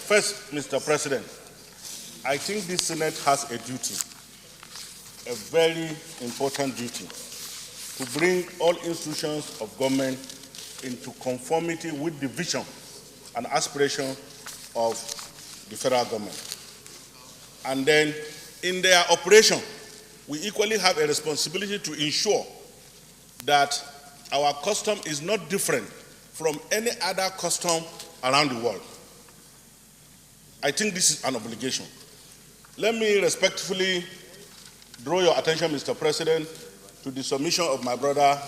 First, Mr. President, I think this Senate has a duty, a very important duty, to bring all institutions of government into conformity with the vision and aspiration of the federal government. And then in their operation, we equally have a responsibility to ensure that our custom is not different from any other custom around the world. I think this is an obligation. Let me respectfully draw your attention, Mr. President, to the submission of my brother,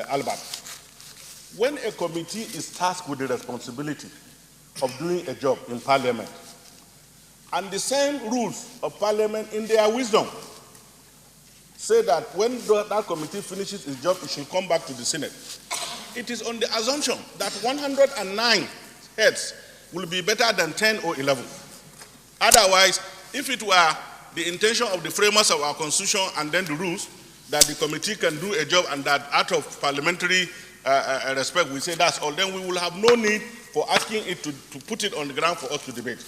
Albert. When a committee is tasked with the responsibility of doing a job in Parliament, and the same rules of Parliament in their wisdom say that when that committee finishes its job, it should come back to the Senate. It is on the assumption that 109 heads will be better than 10 or 11. Otherwise, if it were the intention of the framers of our Constitution and then the rules that the committee can do a job and that out of parliamentary respect we say that's all, then we will have no need for asking it to put it on the ground for us to debate.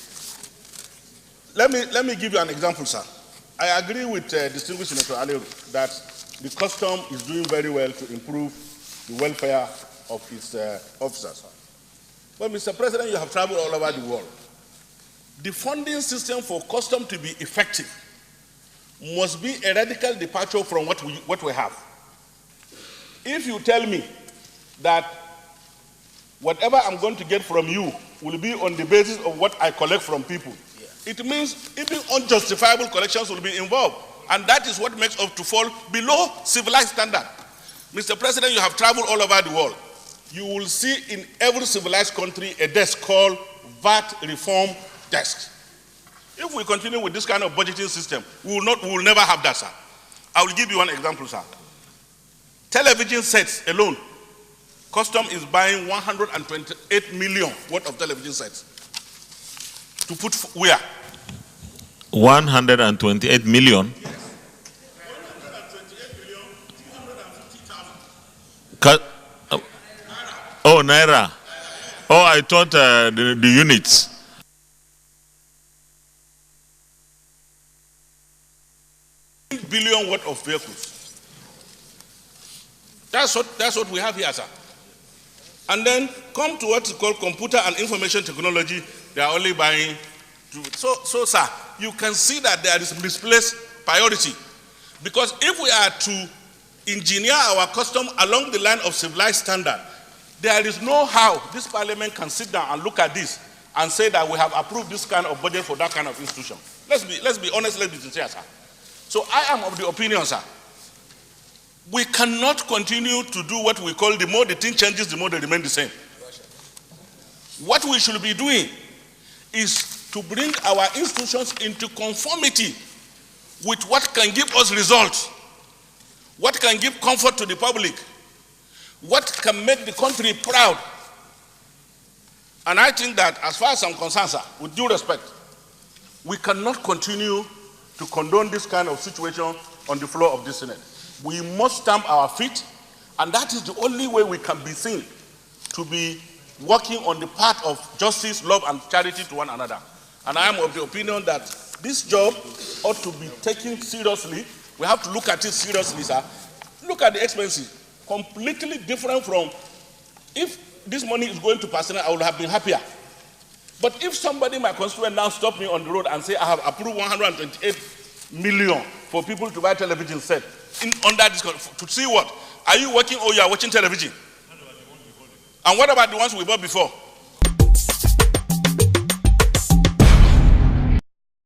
Let me give you an example, sir. I agree with distinguished Senator Aleru that the custom is doing very well to improve the welfare of its officers. But, Mr. President, you have traveled all over the world. The funding system for custom to be effective must be a radical departure from what we have. If you tell me that whatever I'm going to get from you will be on the basis of what I collect from people, it means even unjustifiable collections will be involved. And that is what makes us to fall below civilized standard. Mr. President, you have traveled all over the world. You will see in every civilized country a desk called VAT Reform Desk. If we continue with this kind of budgeting system, we will never have that, sir. I will give you one example, sir. Television sets alone, custom is buying 128 million worth of television sets. To put where? 128 million? Yes. 128 million, 250,000. Oh, Naira. Oh, I thought the units. Billion worth of vehicles. That's what we have here, sir. And then come to what is called computer and information technology, they are only buying. So, sir, you can see that there is misplaced priority. Because if we are to engineer our custom along the line of civilized standard, there is no how this parliament can sit down and look at this and say that we have approved this kind of budget for that kind of institution. Let's be honest, let's be sincere, sir. So I am of the opinion, sir, we cannot continue to do what we call the more the thing changes, the more they remain the same. What we should be doing is to bring our institutions into conformity with what can give us results, what can give comfort to the public, what can make the country proud. And I think that as far as I'm concerned, sir, with due respect, we cannot continue to condone this kind of situation on the floor of this Senate. We must stamp our feet, and that is the only way we can be seen to be working on the path of justice, love, and charity to one another. And I am of the opinion that this job ought to be taken seriously. We have to look at it seriously, sir. Look at the expenses. Completely different from, if this money is going to personnel, I would have been happier. But if somebody, my constituent, now stop me on the road and say, I have approved 128 million for people to buy television set, under this, to see what? Are you working or you are watching television? And what about the ones we bought before?